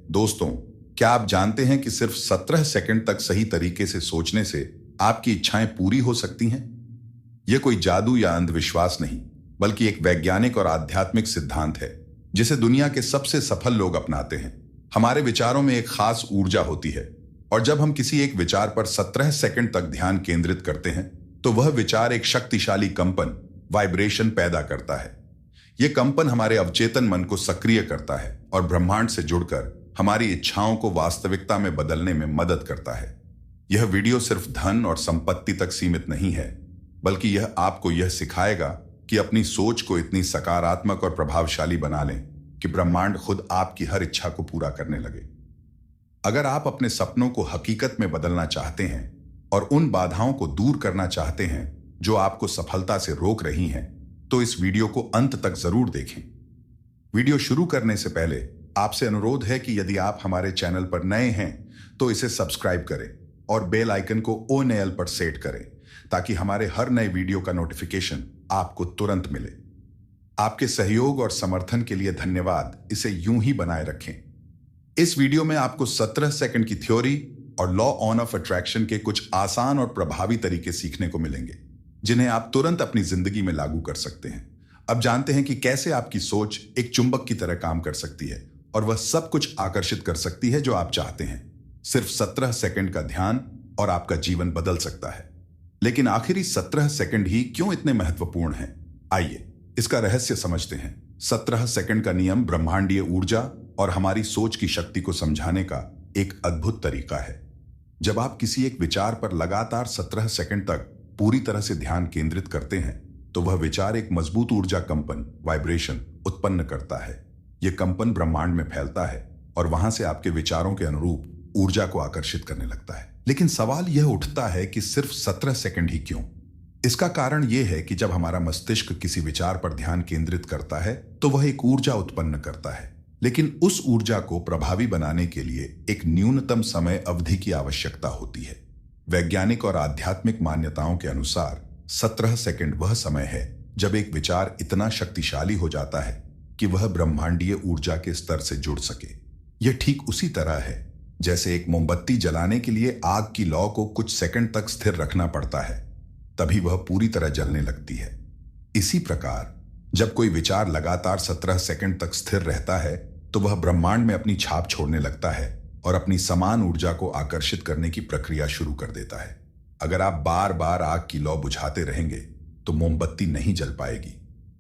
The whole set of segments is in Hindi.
दोस्तों, क्या आप जानते हैं कि सिर्फ 17 सेकंड तक सही तरीके से सोचने से आपकी इच्छाएं पूरी हो सकती हैं? यह कोई जादू या अंधविश्वास नहीं, बल्कि एक वैज्ञानिक और आध्यात्मिक सिद्धांत है जिसे दुनिया के सबसे सफल लोग अपनाते हैं। हमारे विचारों में एक खास ऊर्जा होती है, और जब हम किसी एक विचार पर 17 सेकंड तक ध्यान केंद्रित करते हैं तो वह विचार एक शक्तिशाली कंपन, वाइब्रेशन पैदा करता है। यह कंपन हमारे अवचेतन मन को सक्रिय करता है और ब्रह्मांड से जुड़कर हमारी इच्छाओं को वास्तविकता में बदलने में मदद करता है। यह वीडियो सिर्फ धन और संपत्ति तक सीमित नहीं है, बल्कि यह आपको यह सिखाएगा कि अपनी सोच को इतनी सकारात्मक और प्रभावशाली बना लें कि ब्रह्मांड खुद आपकी हर इच्छा को पूरा करने लगे। अगर आप अपने सपनों को हकीकत में बदलना चाहते हैं और उन बाधाओं को दूर करना चाहते हैं जो आपको सफलता से रोक रही हैं, तो इस वीडियो को अंत तक जरूर देखें। वीडियो शुरू करने से पहले आपसे अनुरोध है कि यदि आप हमारे चैनल पर नए हैं तो इसे सब्सक्राइब करें और बेल आइकन को ऑन एल पर सेट करें ताकि हमारे हर नए वीडियो का नोटिफिकेशन आपको तुरंत मिले। आपके सहयोग और समर्थन के लिए धन्यवाद। इसे यूं ही बनाए रखें। इस वीडियो में आपको 17 सेकंड की थ्योरी और लॉ ऑन ऑफ अट्रैक्शन के कुछ आसान और प्रभावी तरीके सीखने को मिलेंगे जिन्हें आप तुरंत अपनी जिंदगी में लागू कर सकते हैं। अब जानते हैं कि कैसे आपकी सोच एक चुंबक की तरह काम कर सकती है और वह सब कुछ आकर्षित कर सकती है जो आप चाहते हैं। सिर्फ 17 सेकंड का ध्यान और आपका जीवन बदल सकता है। लेकिन आखिरी 17 सेकंड ही क्यों इतने महत्वपूर्ण हैं? आइए इसका रहस्य समझते हैं। 17 सेकंड का नियम ब्रह्मांडीय ऊर्जा और हमारी सोच की शक्ति को समझाने का एक अद्भुत तरीका है। जब आप किसी एक विचार पर लगातार 17 सेकंड तक पूरी तरह से ध्यान केंद्रित करते हैं तो वह विचार एक मजबूत ऊर्जा कंपन, वाइब्रेशन उत्पन्न करता है। यह कंपन ब्रह्मांड में फैलता है और वहां से आपके विचारों के अनुरूप ऊर्जा को आकर्षित करने लगता है। लेकिन सवाल यह उठता है कि सिर्फ 17 सेकंड ही क्यों? इसका कारण यह है कि जब हमारा मस्तिष्क किसी विचार पर ध्यान केंद्रित करता है तो वह एक ऊर्जा उत्पन्न करता है, लेकिन उस ऊर्जा को प्रभावी बनाने के लिए एक न्यूनतम समय अवधि की आवश्यकता होती है। वैज्ञानिक और आध्यात्मिक मान्यताओं के अनुसार 17 सेकंड वह समय है जब एक विचार इतना शक्तिशाली हो जाता है कि वह ब्रह्मांडीय ऊर्जा के स्तर से जुड़ सके। यह ठीक उसी तरह है जैसे एक मोमबत्ती जलाने के लिए आग की लौ को कुछ सेकंड तक स्थिर रखना पड़ता है, तभी वह पूरी तरह जलने लगती है। इसी प्रकार जब कोई विचार लगातार 17 सेकंड तक स्थिर रहता है तो वह ब्रह्मांड में अपनी छाप छोड़ने लगता है और अपनी समान ऊर्जा को आकर्षित करने की प्रक्रिया शुरू कर देता है। अगर आप बार बार आग की लौ बुझाते रहेंगे तो मोमबत्ती नहीं जल पाएगी।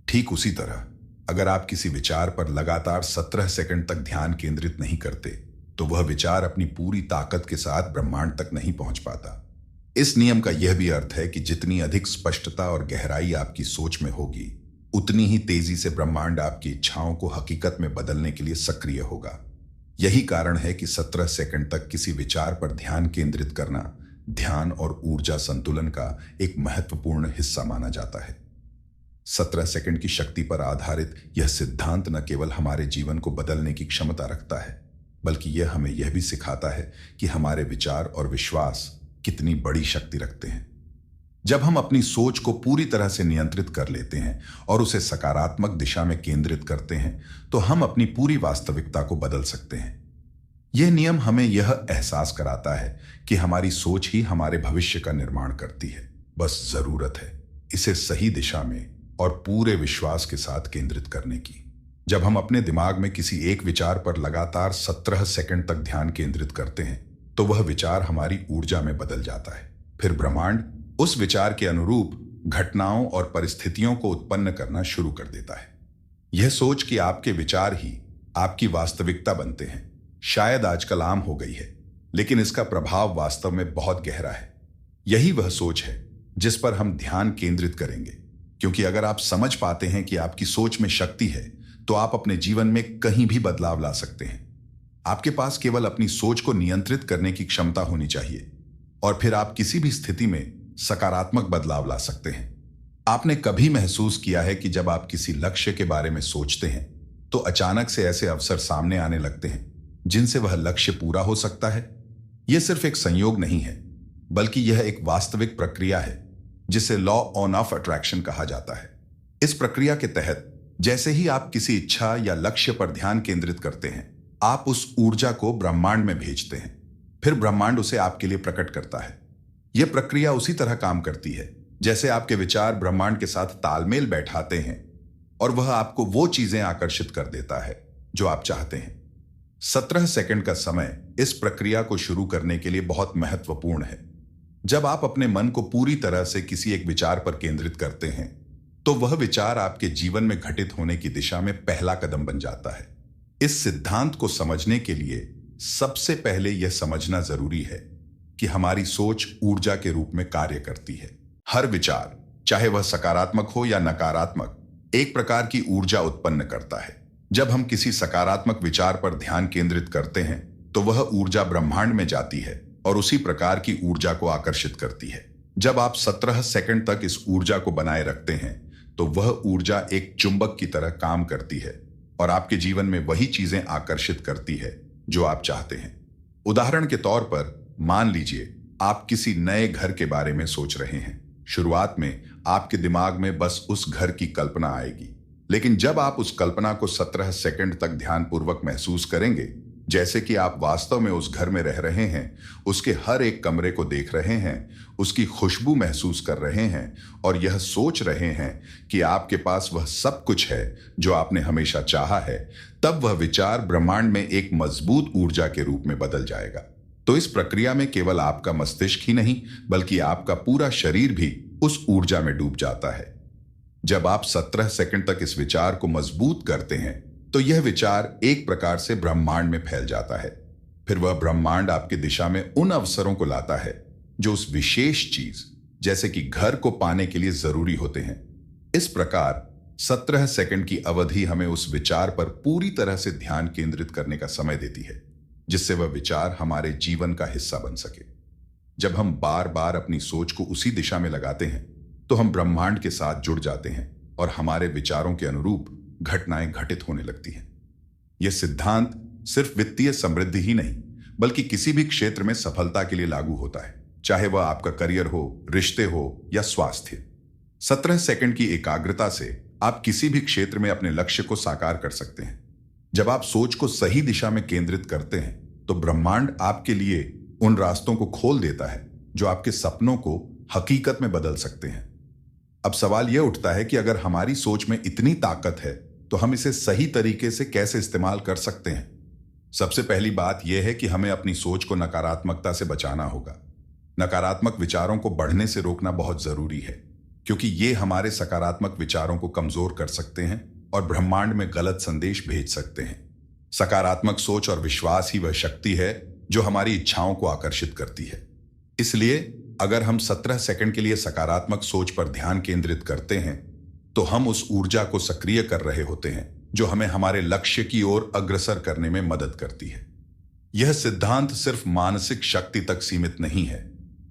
ठीक उसी तरह अगर आप किसी विचार पर लगातार 17 सेकंड तक ध्यान केंद्रित नहीं करते तो वह विचार अपनी पूरी ताकत के साथ ब्रह्मांड तक नहीं पहुंच पाता। इस नियम का यह भी अर्थ है कि जितनी अधिक स्पष्टता और गहराई आपकी सोच में होगी, उतनी ही तेजी से ब्रह्मांड आपकी इच्छाओं को हकीकत में बदलने के लिए सक्रिय होगा। यही कारण है कि 17 सेकंड तक किसी विचार पर ध्यान केंद्रित करना ध्यान और ऊर्जा संतुलन का एक महत्वपूर्ण हिस्सा माना जाता है। 17 सेकंड की शक्ति पर आधारित यह सिद्धांत न केवल हमारे जीवन को बदलने की क्षमता रखता है, बल्कि यह हमें यह भी सिखाता है कि हमारे विचार और विश्वास कितनी बड़ी शक्ति रखते हैं। जब हम अपनी सोच को पूरी तरह से नियंत्रित कर लेते हैं और उसे सकारात्मक दिशा में केंद्रित करते हैं तो हम अपनी पूरी वास्तविकता को बदल सकते हैं। यह नियम हमें यह एहसास कराता है कि हमारी सोच ही हमारे भविष्य का निर्माण करती है। बस जरूरत है इसे सही दिशा में और पूरे विश्वास के साथ केंद्रित करने की। जब हम अपने दिमाग में किसी एक विचार पर लगातार 17 सेकंड तक ध्यान केंद्रित करते हैं तो वह विचार हमारी ऊर्जा में बदल जाता है। फिर ब्रह्मांड उस विचार के अनुरूप घटनाओं और परिस्थितियों को उत्पन्न करना शुरू कर देता है। यह सोच कि आपके विचार ही आपकी वास्तविकता बनते हैं शायद आजकल आम हो गई है, लेकिन इसका प्रभाव वास्तव में बहुत गहरा है। यही वह सोच है जिस पर हम ध्यान केंद्रित करेंगे, क्योंकि अगर आप समझ पाते हैं कि आपकी सोच में शक्ति है तो आप अपने जीवन में कहीं भी बदलाव ला सकते हैं। आपके पास केवल अपनी सोच को नियंत्रित करने की क्षमता होनी चाहिए और फिर आप किसी भी स्थिति में सकारात्मक बदलाव ला सकते हैं। आपने कभी महसूस किया है कि जब आप किसी लक्ष्य के बारे में सोचते हैं तो अचानक से ऐसे अवसर सामने आने लगते हैं जिनसे वह लक्ष्य पूरा हो सकता है? यह सिर्फ एक संयोग नहीं है, बल्कि यह एक वास्तविक प्रक्रिया है जिसे लॉ ऑन ऑफ अट्रैक्शन कहा जाता है। इस प्रक्रिया के तहत जैसे ही आप किसी इच्छा या लक्ष्य पर ध्यान केंद्रित करते हैं, आप उस ऊर्जा को ब्रह्मांड में भेजते हैं, फिर ब्रह्मांड उसे आपके लिए प्रकट करता है। यह प्रक्रिया उसी तरह काम करती है जैसे आपके विचार ब्रह्मांड के साथ तालमेल बैठाते हैं और वह आपको वो चीजें आकर्षित कर देता है जो आप चाहते हैं। 17 सेकंड का समय इस प्रक्रिया को शुरू करने के लिए बहुत महत्वपूर्ण है। जब आप अपने मन को पूरी तरह से किसी एक विचार पर केंद्रित करते हैं तो वह विचार आपके जीवन में घटित होने की दिशा में पहला कदम बन जाता है। इस सिद्धांत को समझने के लिए सबसे पहले यह समझना जरूरी है कि हमारी सोच ऊर्जा के रूप में कार्य करती है। हर विचार, चाहे वह सकारात्मक हो या नकारात्मक, एक प्रकार की ऊर्जा उत्पन्न करता है। जब हम किसी सकारात्मक विचार पर ध्यान केंद्रित करते हैं तो वह ऊर्जा ब्रह्मांड में जाती है और उसी प्रकार की ऊर्जा को आकर्षित करती है। जब आप 17 सेकंड तक इस ऊर्जा को बनाए रखते हैं तो वह ऊर्जा एक चुंबक की तरह काम करती है और आपके जीवन में वही चीजें आकर्षित करती है जो आप चाहते हैं। उदाहरण के तौर पर मान लीजिए आप किसी नए घर के बारे में सोच रहे हैं। शुरुआत में आपके दिमाग में बस उस घर की कल्पना आएगी, लेकिन जब आप उस कल्पना को 17 सेकंड तक ध्यानपूर्वक महसूस करेंगे, जैसे कि आप वास्तव में उस घर में रह रहे हैं, उसके हर एक कमरे को देख रहे हैं, उसकी खुशबू महसूस कर रहे हैं और यह सोच रहे हैं कि आपके पास वह सब कुछ है जो आपने हमेशा चाहा है, तब वह विचार ब्रह्मांड में एक मजबूत ऊर्जा के रूप में बदल जाएगा। तो इस प्रक्रिया में केवल आपका मस्तिष्क ही नहीं बल्कि आपका पूरा शरीर भी उस ऊर्जा में डूब जाता है। जब आप 17 सेकंड तक इस विचार को मजबूत करते हैं तो यह विचार एक प्रकार से ब्रह्मांड में फैल जाता है। फिर वह ब्रह्मांड आपकी दिशा में उन अवसरों को लाता है जो उस विशेष चीज, जैसे कि घर को पाने के लिए जरूरी होते हैं। इस प्रकार 17 सेकंड की अवधि हमें उस विचार पर पूरी तरह से ध्यान केंद्रित करने का समय देती है, जिससे वह विचार हमारे जीवन का हिस्सा बन सके। जब हम बार बार अपनी सोच को उसी दिशा में लगाते हैं तो हम ब्रह्मांड के साथ जुड़ जाते हैं और हमारे विचारों के अनुरूप घटनाएं घटित होने लगती हैं। यह सिद्धांत सिर्फ वित्तीय समृद्धि ही नहीं बल्कि किसी भी क्षेत्र में सफलता के लिए लागू होता है, चाहे वह आपका करियर हो, रिश्ते हो या स्वास्थ्य। 17 सेकंड की एकाग्रता से आप किसी भी क्षेत्र में अपने लक्ष्य को साकार कर सकते हैं। जब आप सोच को सही दिशा में केंद्रित करते हैं तो ब्रह्मांड आपके लिए उन रास्तों को खोल देता है जो आपके सपनों को हकीकत में बदल सकते हैं। अब सवाल यह उठता है कि अगर हमारी सोच में इतनी ताकत है तो हम इसे सही तरीके से कैसे इस्तेमाल कर सकते हैं। सबसे पहली बात यह है कि हमें अपनी सोच को नकारात्मकता से बचाना होगा। नकारात्मक विचारों को बढ़ने से रोकना बहुत जरूरी है, क्योंकि ये हमारे सकारात्मक विचारों को कमजोर कर सकते हैं और ब्रह्मांड में गलत संदेश भेज सकते हैं। सकारात्मक सोच और विश्वास ही वह शक्ति है जो हमारी इच्छाओं को आकर्षित करती है। इसलिए अगर हम 17 सेकंड के लिए सकारात्मक सोच पर ध्यान केंद्रित करते हैं तो हम उस ऊर्जा को सक्रिय कर रहे होते हैं जो हमें हमारे लक्ष्य की ओर अग्रसर करने में मदद करती है। यह सिद्धांत सिर्फ मानसिक शक्ति तक सीमित नहीं है,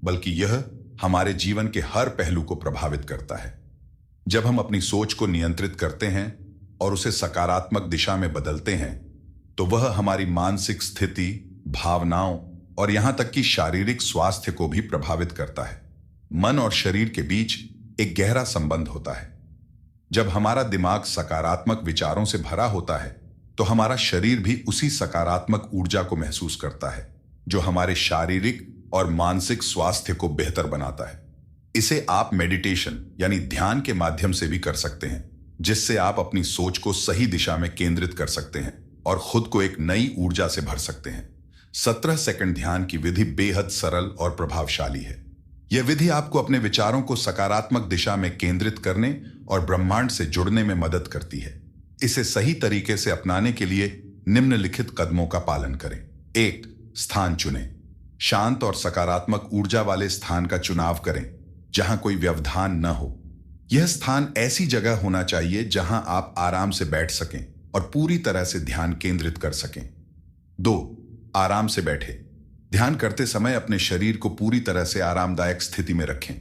बल्कि यह हमारे जीवन के हर पहलू को प्रभावित करता है। जब हम अपनी सोच को नियंत्रित करते हैं और उसे सकारात्मक दिशा में बदलते हैं तो वह हमारी मानसिक स्थिति, भावनाओं और यहां तक कि शारीरिक स्वास्थ्य को भी प्रभावित करता है। मन और शरीर के बीच एक गहरा संबंध होता है। जब हमारा दिमाग सकारात्मक विचारों से भरा होता है तो हमारा शरीर भी उसी सकारात्मक ऊर्जा को महसूस करता है, जो हमारे शारीरिक और मानसिक स्वास्थ्य को बेहतर बनाता है। इसे आप मेडिटेशन यानी ध्यान के माध्यम से भी कर सकते हैं, जिससे आप अपनी सोच को सही दिशा में केंद्रित कर सकते हैं और खुद को एक नई ऊर्जा से भर सकते हैं। 17 सेकंड ध्यान की विधि बेहद सरल और प्रभावशाली है। यह विधि आपको अपने विचारों को सकारात्मक दिशा में केंद्रित करने और ब्रह्मांड से जुड़ने में मदद करती है। इसे सही तरीके से अपनाने के लिए निम्नलिखित कदमों का पालन करें। 1. स्थान चुनें। शांत और सकारात्मक ऊर्जा वाले स्थान का चुनाव करें जहां कोई व्यवधान न हो। यह स्थान ऐसी जगह होना चाहिए जहां आप आराम से बैठ सकें और पूरी तरह से ध्यान केंद्रित कर सकें। 2. आराम से बैठे। ध्यान करते समय अपने शरीर को पूरी तरह से आरामदायक स्थिति में रखें।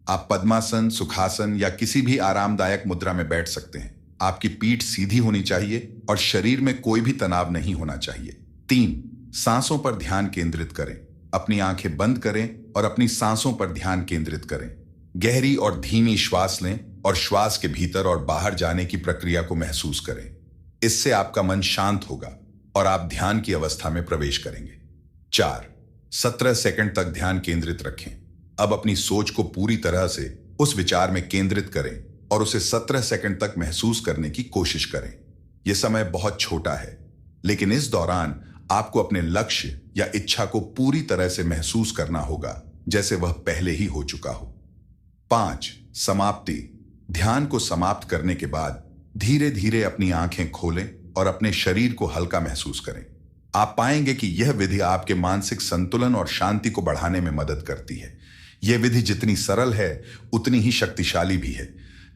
आप पद्मासन, सुखासन या किसी भी आरामदायक मुद्रा में बैठ सकते हैं। आपकी पीठ सीधी होनी चाहिए और शरीर में कोई भी तनाव नहीं होना चाहिए। 3. सांसों पर ध्यान केंद्रित करें। अपनी आंखें बंद करें और अपनी सांसों पर ध्यान केंद्रित करें। गहरी और धीमी श्वास लें और श्वास के भीतर और बाहर जाने की प्रक्रिया को महसूस करें। इससे आपका मन शांत होगा और आप ध्यान की अवस्था में प्रवेश करेंगे। 4. 17 सेकंड तक ध्यान केंद्रित रखें। अब अपनी सोच को पूरी तरह से उस विचार में केंद्रित करें और उसे 17 सेकंड तक महसूस करने की कोशिश करें। यह समय बहुत छोटा है, लेकिन इस दौरान आपको अपने लक्ष्य या इच्छा को पूरी तरह से महसूस करना होगा, जैसे वह पहले ही हो चुका हो। 5. समाप्ति। ध्यान को समाप्त करने के बाद धीरे धीरे अपनी आंखें खोलें और अपने शरीर को हल्का महसूस करें। आप पाएंगे कि यह विधि आपके मानसिक संतुलन और शांति को बढ़ाने में मदद करती है। यह विधि जितनी सरल है उतनी ही शक्तिशाली भी है।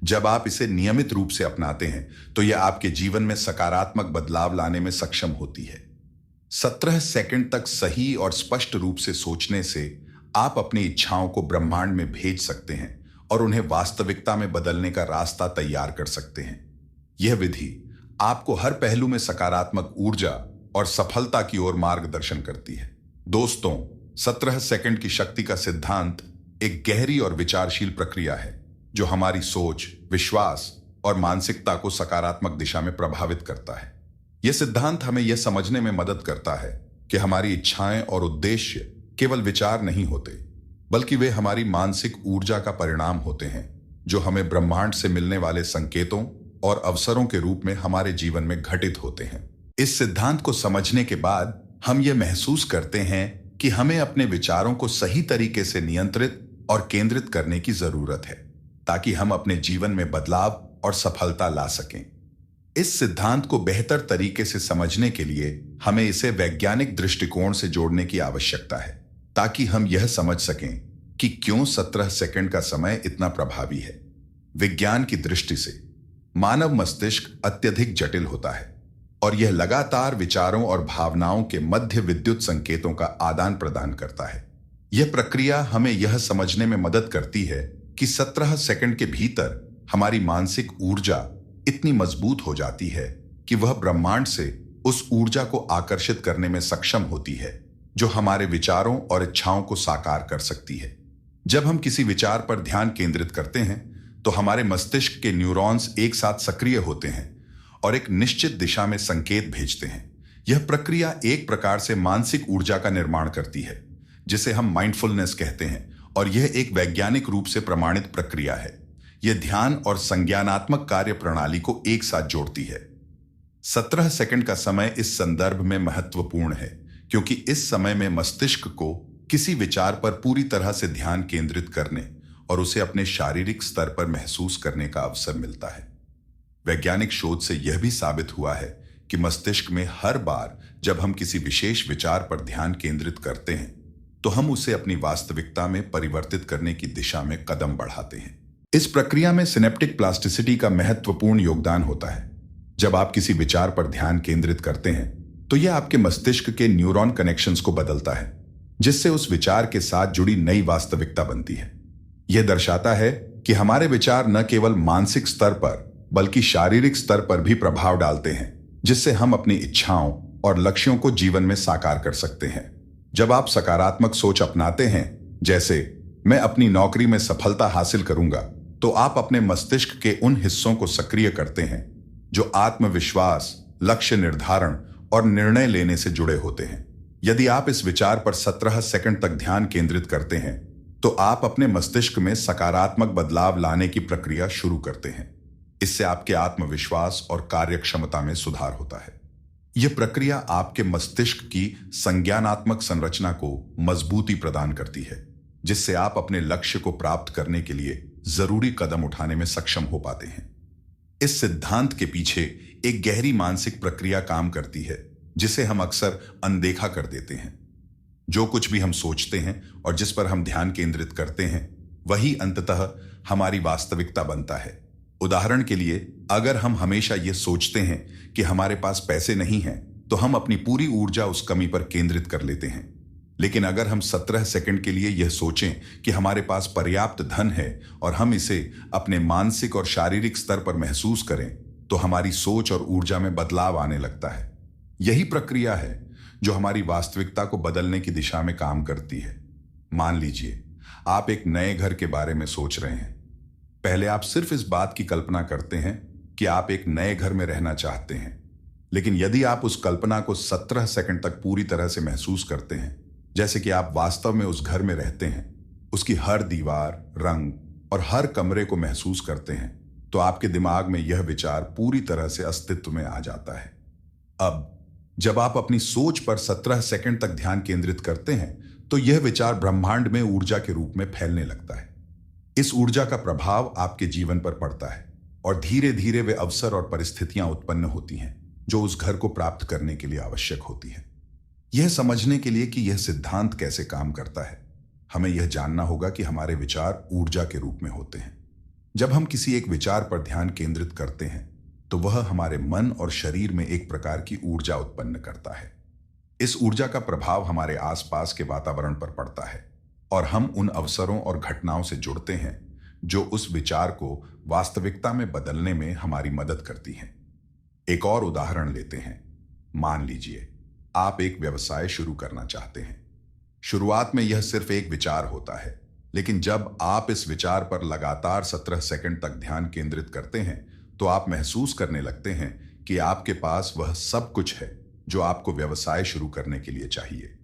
जब आप इसे नियमित रूप से अपनाते हैं तो यह आपके जीवन में सकारात्मक बदलाव लाने में सक्षम होती है। 17 सेकंड तक सही और स्पष्ट रूप से सोचने से आप अपनी इच्छाओं को ब्रह्मांड में भेज सकते हैं और उन्हें वास्तविकता में बदलने का रास्ता तैयार कर सकते हैं। यह विधि आपको हर पहलू में सकारात्मक ऊर्जा और सफलता की ओर मार्गदर्शन करती है। दोस्तों, 17 सेकंड की शक्ति का सिद्धांत एक गहरी और विचारशील प्रक्रिया है जो हमारी सोच, विश्वास और मानसिकता को सकारात्मक दिशा में प्रभावित करता है। यह सिद्धांत हमें यह समझने में मदद करता है कि हमारी इच्छाएं और उद्देश्य केवल विचार नहीं होते, बल्कि वे हमारी मानसिक ऊर्जा का परिणाम होते हैं जो हमें ब्रह्मांड से मिलने वाले संकेतों और अवसरों के रूप में हमारे जीवन में घटित होते हैं। इस सिद्धांत को समझने के बाद हम यह महसूस करते हैं कि हमें अपने विचारों को सही तरीके से नियंत्रित और केंद्रित करने की जरूरत है, ताकि हम अपने जीवन में बदलाव और सफलता ला सकें। इस सिद्धांत को बेहतर तरीके से समझने के लिए हमें इसे वैज्ञानिक दृष्टिकोण से जोड़ने की आवश्यकता है, ताकि हम यह समझ सकें कि क्यों 17 सेकंड का समय इतना प्रभावी है। विज्ञान की दृष्टि से मानव मस्तिष्क अत्यधिक जटिल होता है और यह लगातार विचारों और भावनाओं के मध्य विद्युत संकेतों का आदान प्रदान करता है। यह प्रक्रिया हमें यह समझने में मदद करती है कि 17 सेकंड के भीतर हमारी मानसिक ऊर्जा इतनी मजबूत हो जाती है कि वह ब्रह्मांड से उस ऊर्जा को आकर्षित करने में सक्षम होती है जो हमारे विचारों और इच्छाओं को साकार कर सकती है। जब हम किसी विचार पर ध्यान केंद्रित करते हैं तो हमारे मस्तिष्क के न्यूरॉन्स एक साथ सक्रिय होते हैं और एक निश्चित दिशा में संकेत भेजते हैं। यह प्रक्रिया एक प्रकार से मानसिक ऊर्जा का निर्माण करती है, जिसे हम माइंडफुलनेस कहते हैं, और यह एक वैज्ञानिक रूप से प्रमाणित प्रक्रिया है। यह ध्यान और संज्ञानात्मक कार्य प्रणाली को एक साथ जोड़ती है। 17 सेकंड का समय इस संदर्भ में महत्वपूर्ण है क्योंकि इस समय में मस्तिष्क को किसी विचार पर पूरी तरह से ध्यान केंद्रित करने और उसे अपने शारीरिक स्तर पर महसूस करने का अवसर मिलता है। वैज्ञानिक शोध से यह भी साबित हुआ है कि मस्तिष्क में हर बार जब हम किसी विशेष विचार पर ध्यान केंद्रित करते हैं तो हम उसे अपनी वास्तविकता में परिवर्तित करने की दिशा में कदम बढ़ाते हैं। इस प्रक्रिया में सिनेप्टिक प्लास्टिसिटी का महत्वपूर्ण योगदान होता है। जब आप किसी विचार पर ध्यान केंद्रित करते हैं तो यह आपके मस्तिष्क के न्यूरॉन कनेक्शंस को बदलता है, जिससे उस विचार के साथ जुड़ी नई वास्तविकता बनती है। यह दर्शाता है कि हमारे विचार न केवल मानसिक स्तर पर बल्कि शारीरिक स्तर पर भी प्रभाव डालते हैं, जिससे हम अपनी इच्छाओं और लक्ष्यों को जीवन में साकार कर सकते हैं। जब आप सकारात्मक सोच अपनाते हैं, जैसे मैं अपनी नौकरी में सफलता हासिल करूंगा, तो आप अपने मस्तिष्क के उन हिस्सों को सक्रिय करते हैं जो आत्मविश्वास, लक्ष्य निर्धारण और निर्णय लेने से जुड़े होते हैं। यदि आप इस विचार पर 17 सेकंड तक ध्यान केंद्रित करते हैं तो आप अपने मस्तिष्क में सकारात्मक बदलाव लाने की प्रक्रिया शुरू करते हैं। इससे आपके आत्मविश्वास और कार्यक्षमता में सुधार होता है। यह प्रक्रिया आपके मस्तिष्क की संज्ञानात्मक संरचना को मजबूती प्रदान करती है, जिससे आप अपने लक्ष्य को प्राप्त करने के लिए जरूरी कदम उठाने में सक्षम हो पाते हैं। इस सिद्धांत के पीछे एक गहरी मानसिक प्रक्रिया काम करती है, जिसे हम अक्सर अनदेखा कर देते हैं। जो कुछ भी हम सोचते हैं और जिस पर हम ध्यान केंद्रित करते हैं, वही अंततः हमारी वास्तविकता बनता है। उदाहरण के लिए, अगर हम हमेशा यह सोचते हैं कि हमारे पास पैसे नहीं हैं, तो हम अपनी पूरी ऊर्जा उस कमी पर केंद्रित कर लेते हैं। लेकिन अगर हम 17 सेकंड के लिए यह सोचें कि हमारे पास पर्याप्त धन है और हम इसे अपने मानसिक और शारीरिक स्तर पर महसूस करें, तो हमारी सोच और ऊर्जा में बदलाव आने लगता है। यही प्रक्रिया है जो हमारी वास्तविकता को बदलने की दिशा में काम करती है। मान लीजिए आप एक नए घर के बारे में सोच रहे हैं। पहले आप सिर्फ इस बात की कल्पना करते हैं कि आप एक नए घर में रहना चाहते हैं। लेकिन यदि आप उस कल्पना को 17 सेकंड तक पूरी तरह से महसूस करते हैं, जैसे कि आप वास्तव में उस घर में रहते हैं, उसकी हर दीवार, रंग और हर कमरे को महसूस करते हैं, तो आपके दिमाग में यह विचार पूरी तरह से अस्तित्व में आ जाता है। अब जब आप अपनी सोच पर 17 सेकंड तक ध्यान केंद्रित करते हैं, तो यह विचार ब्रह्मांड में ऊर्जा के रूप में फैलने लगता है। इस ऊर्जा का प्रभाव आपके जीवन पर पड़ता है और धीरे धीरे वे अवसर और परिस्थितियां उत्पन्न होती हैं जो उस घर को प्राप्त करने के लिए आवश्यक होती है। यह समझने के लिए कि यह सिद्धांत कैसे काम करता है, हमें यह जानना होगा कि हमारे विचार ऊर्जा के रूप में होते हैं। जब हम किसी एक विचार पर ध्यान केंद्रित करते हैं, तो वह हमारे मन और शरीर में एक प्रकार की ऊर्जा उत्पन्न करता है। इस ऊर्जा का प्रभाव हमारे आसपास के वातावरण पर पड़ता है और हम उन अवसरों और घटनाओं से जुड़ते हैं जो उस विचार को वास्तविकता में बदलने में हमारी मदद करती हैं। एक और उदाहरण लेते हैं। मान लीजिए आप एक व्यवसाय शुरू करना चाहते हैं। शुरुआत में यह सिर्फ एक विचार होता है, लेकिन जब आप इस विचार पर लगातार 17 सेकंड तक ध्यान केंद्रित करते हैं, तो आप महसूस करने लगते हैं कि आपके पास वह सब कुछ है जो आपको व्यवसाय शुरू करने के लिए चाहिए।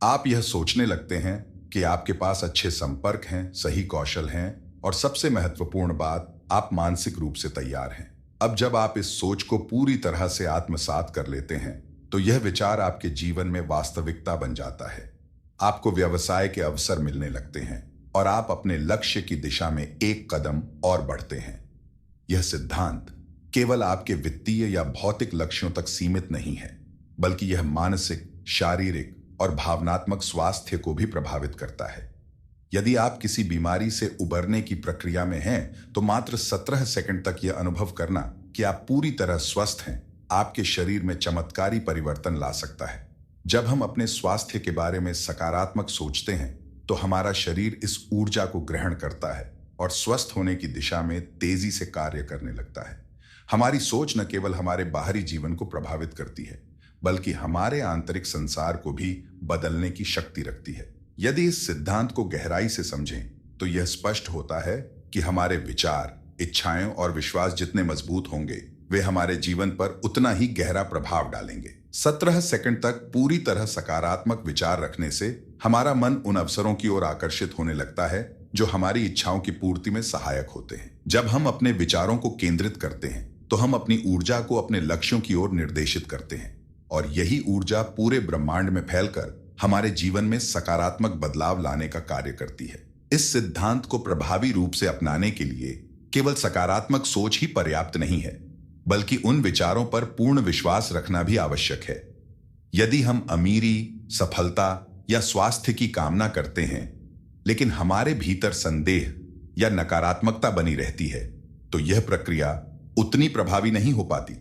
आप यह सोचने लगते हैं कि आपके पास अच्छे संपर्क हैं, सही कौशल हैं और सबसे महत्वपूर्ण बात, आप मानसिक रूप से तैयार हैं। अब जब आप इस सोच को पूरी तरह से आत्मसात कर लेते हैं, तो यह विचार आपके जीवन में वास्तविकता बन जाता है। आपको व्यवसाय के अवसर मिलने लगते हैं और आप अपने लक्ष्य की दिशा में एक कदम और बढ़ते हैं। यह सिद्धांत केवल आपके वित्तीय या भौतिक लक्ष्यों तक सीमित नहीं है, बल्कि यह मानसिक, शारीरिक और भावनात्मक स्वास्थ्य को भी प्रभावित करता है। यदि आप किसी बीमारी से उबरने की प्रक्रिया में हैं, तो मात्र 17 सेकंड तक यह अनुभव करना कि आप पूरी तरह स्वस्थ हैं, आपके शरीर में चमत्कारी परिवर्तन ला सकता है। जब हम अपने स्वास्थ्य के बारे में सकारात्मक सोचते हैं, तो हमारा शरीर इस ऊर्जा को ग्रहण करता है और स्वस्थ होने की दिशा में तेजी से कार्य करने लगता है। हमारी सोच न केवल हमारे बाहरी जीवन को प्रभावित करती है, बल्कि हमारे आंतरिक संसार को भी बदलने की शक्ति रखती है। यदि इस सिद्धांत को गहराई से समझें, तो यह स्पष्ट होता है कि हमारे विचार, इच्छाएं और विश्वास जितने मजबूत होंगे, वे हमारे जीवन पर उतना ही गहरा प्रभाव डालेंगे। 17 सेकंड तक पूरी तरह सकारात्मक विचार रखने से हमारा मन उन अवसरों की ओर आकर्षित होने लगता है जो हमारी इच्छाओं की पूर्ति में सहायक होते हैं। जब हम अपने विचारों को केंद्रित करते हैं, तो हम अपनी ऊर्जा को अपने लक्ष्यों की ओर निर्देशित करते हैं और यही ऊर्जा पूरे ब्रह्मांड में फैलकर हमारे जीवन में सकारात्मक बदलाव लाने का कार्य करती है। इस सिद्धांत को प्रभावी रूप से अपनाने के लिए केवल सकारात्मक सोच ही पर्याप्त नहीं है, बल्कि उन विचारों पर पूर्ण विश्वास रखना भी आवश्यक है। यदि हम अमीरी, सफलता या स्वास्थ्य की कामना करते हैं, लेकिन हमारे भीतर संदेह या नकारात्मकता बनी रहती है, तो यह प्रक्रिया उतनी प्रभावी नहीं हो पाती।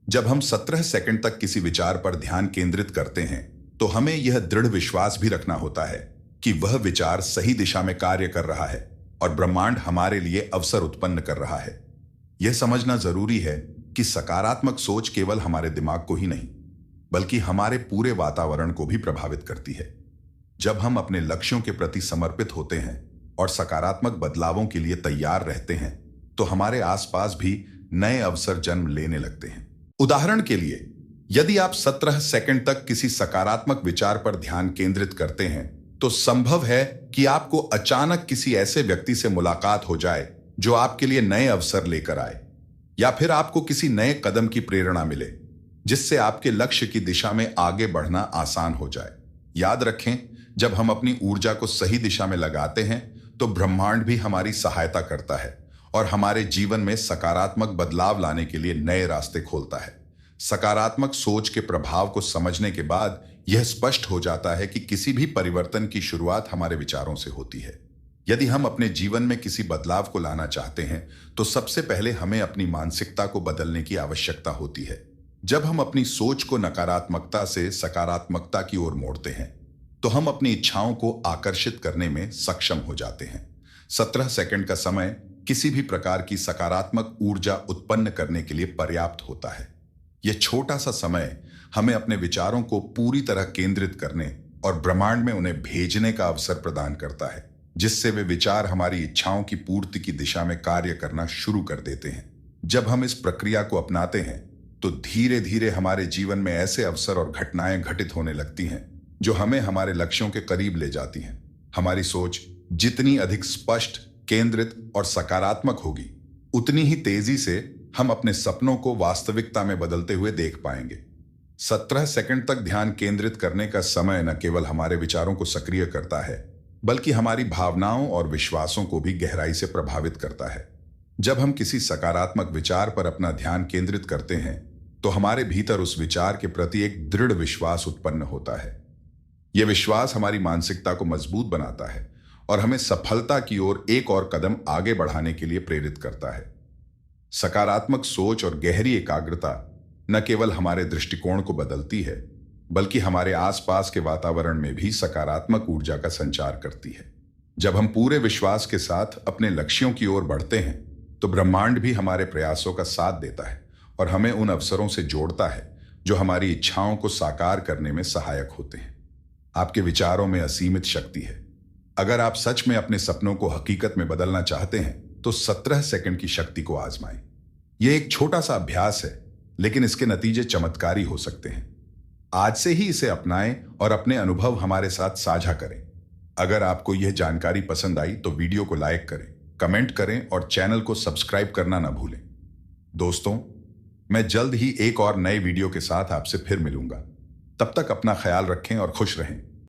जब हम 17 सेकंड तक किसी विचार पर ध्यान केंद्रित करते हैं, तो हमें यह दृढ़ विश्वास भी रखना होता है कि वह विचार सही दिशा में कार्य कर रहा है और ब्रह्मांड हमारे लिए अवसर उत्पन्न कर रहा है। यह समझना जरूरी है कि सकारात्मक सोच केवल हमारे दिमाग को ही नहीं, बल्कि हमारे पूरे वातावरण को भी प्रभावित करती है। जब हम अपने लक्ष्यों के प्रति समर्पित होते हैं और सकारात्मक बदलावों के लिए तैयार रहते हैं, तो हमारे आसपास भी नए अवसर जन्म लेने लगते हैं। उदाहरण के लिए, यदि आप 17 सेकंड तक किसी सकारात्मक विचार पर ध्यान केंद्रित करते हैं, तो संभव है कि आपको अचानक किसी ऐसे व्यक्ति से मुलाकात हो जाए जो आपके लिए नए अवसर लेकर आए, या फिर आपको किसी नए कदम की प्रेरणा मिले जिससे आपके लक्ष्य की दिशा में आगे बढ़ना आसान हो जाए। याद रखें, जब हम अपनी ऊर्जा को सही दिशा में लगाते हैं, तो ब्रह्मांड भी हमारी सहायता करता है और हमारे जीवन में सकारात्मक बदलाव लाने के लिए नए रास्ते खोलता है। सकारात्मक सोच के प्रभाव को समझने के बाद यह स्पष्ट हो जाता है कि किसी भी परिवर्तन की शुरुआत हमारे विचारों से होती है। यदि हम अपने जीवन में किसी बदलाव को लाना चाहते हैं, तो सबसे पहले हमें अपनी मानसिकता को बदलने की आवश्यकता होती है। जब हम अपनी सोच को नकारात्मकता से सकारात्मकता की ओर मोड़ते हैं, तो हम अपनी इच्छाओं को आकर्षित करने में सक्षम हो जाते हैं। 17 सेकंड का समय किसी भी प्रकार की सकारात्मक ऊर्जा उत्पन्न करने के लिए पर्याप्त होता है। यह छोटा सा समय हमें अपने विचारों को पूरी तरह केंद्रित करने और ब्रह्मांड में उन्हें भेजने का अवसर प्रदान करता है, जिससे वे विचार हमारी इच्छाओं की पूर्ति की दिशा में कार्य करना शुरू कर देते हैं। जब हम इस प्रक्रिया को अपनाते हैं, तो धीरे धीरे हमारे जीवन में ऐसे अवसर और घटनाएं घटित होने लगती हैं जो हमें हमारे लक्ष्यों के करीब ले जाती हैं। हमारी सोच जितनी अधिक स्पष्ट, केंद्रित और सकारात्मक होगी, उतनी ही तेजी से हम अपने सपनों को वास्तविकता में बदलते हुए देख पाएंगे। 17 सेकंड तक ध्यान केंद्रित करने का समय न केवल हमारे विचारों को सक्रिय करता है, बल्कि हमारी भावनाओं और विश्वासों को भी गहराई से प्रभावित करता है। जब हम किसी सकारात्मक विचार पर अपना ध्यान केंद्रित करते हैं, तो हमारे भीतर उस विचार के प्रति एक दृढ़ विश्वास उत्पन्न होता है। यह विश्वास हमारी मानसिकता को मजबूत बनाता है और हमें सफलता की ओर एक और कदम आगे बढ़ाने के लिए प्रेरित करता है। सकारात्मक सोच और गहरी एकाग्रता न केवल हमारे दृष्टिकोण को बदलती है, बल्कि हमारे आसपास के वातावरण में भी सकारात्मक ऊर्जा का संचार करती है। जब हम पूरे विश्वास के साथ अपने लक्ष्यों की ओर बढ़ते हैं, तो ब्रह्मांड भी हमारे प्रयासों का साथ देता है और हमें उन अवसरों से जोड़ता है जो हमारी इच्छाओं को साकार करने में सहायक होते हैं। आपके विचारों में असीमित शक्ति है। अगर आप सच में अपने सपनों को हकीकत में बदलना चाहते हैं, तो 17 सेकंड की शक्ति को आजमाएं। यह एक छोटा सा अभ्यास है, लेकिन इसके नतीजे चमत्कारी हो सकते हैं। आज से ही इसे अपनाएं और अपने अनुभव हमारे साथ साझा करें। अगर आपको यह जानकारी पसंद आई तो वीडियो को लाइक करें, कमेंट करें और चैनल को सब्सक्राइब करना ना भूलें। दोस्तों, मैं जल्द ही एक और नए वीडियो के साथ आपसे फिर मिलूंगा। तब तक अपना ख्याल रखें और खुश रहें।